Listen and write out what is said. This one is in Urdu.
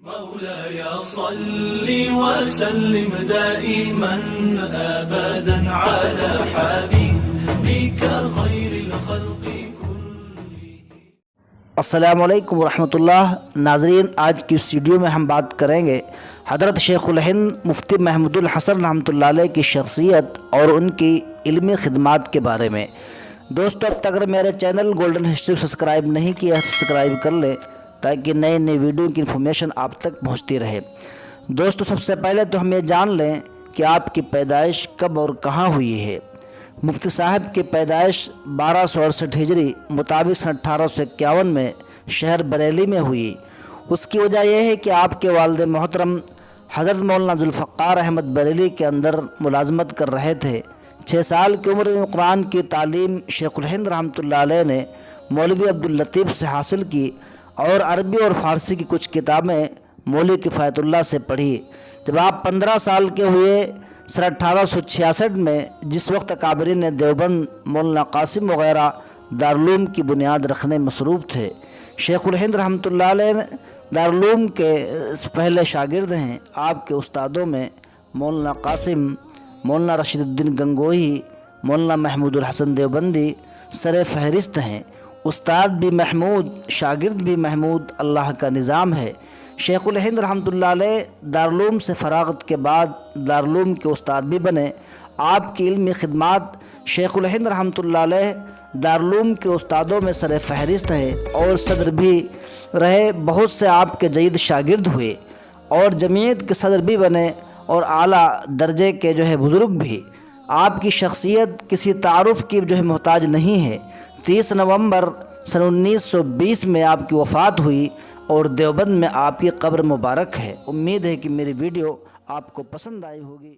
مولاي صل وسلم دائما أبدا على حبيبك خير الخلق كلهم. السلام علیکم ورحمۃ اللہ. ناظرین، آج کی اس ویڈیو میں ہم بات کریں گے حضرت شیخ الہند مفتی محمود الحسن رحمۃ اللہ علیہ کی شخصیت اور ان کی علمی خدمات کے بارے میں. دوستو، اب تک اگر میرے چینل گولڈن ہسٹری سبسکرائب نہیں کیا ہے تو سبسکرائب کر لیں تاکہ نئے ویڈیو کی انفارمیشن آپ تک پہنچتی رہے. دوستو، سب سے پہلے تو ہم یہ جان لیں کہ آپ کی پیدائش کب اور کہاں ہوئی ہے. مفتی صاحب کی پیدائش 1268 ہجری مطابق سن 1851 میں شہر بریلی میں ہوئی. اس کی وجہ یہ ہے کہ آپ کے والد محترم حضرت مولانا ذوالفقار احمد بریلی کے اندر ملازمت کر رہے تھے. 6 سال کی عمر میں قرآن کی تعلیم شیخ الہند رحمۃ اللہ علیہ نے مولوی عبداللطیف سے حاصل کی اور عربی اور فارسی کی کچھ کتابیں مولوی کفایت اللہ سے پڑھی. جب آپ 15 سال کے ہوئے سن 1866 میں، جس وقت اکابرین دیوبند مولانا قاسم وغیرہ دارالعلوم کی بنیاد رکھنے مصروف تھے. شیخ الہند رحمۃ اللہ علیہ دارالعلوم کے پہلے شاگرد ہیں. آپ کے استادوں میں مولانا قاسم، مولانا رشید الدین گنگوہی، مولانا محمود الحسن دیوبندی سر فہرست ہیں. استاد بھی محمود، شاگرد بھی محمود، اللہ کا نظام ہے. شیخ الہند رحمۃ اللہ علیہ دارالعلوم سے فراغت کے بعد دارالعلوم کے استاد بھی بنے. آپ کی علمی خدمات شیخ الہند رحمۃ اللہ علیہ دارالعلوم کے استادوں میں سر فہرست ہیں اور صدر بھی رہے. بہت سے آپ کے جید شاگرد ہوئے اور جمعیت کے صدر بھی بنے اور اعلیٰ درجے کے بزرگ بھی. آپ کی شخصیت کسی تعارف کی محتاج نہیں ہے. 30 نومبر سن 1920 میں آپ کی وفات ہوئی اور دیوبند میں آپ کی قبر مبارک ہے. امید ہے کہ میری ویڈیو آپ کو پسند آئی ہوگی.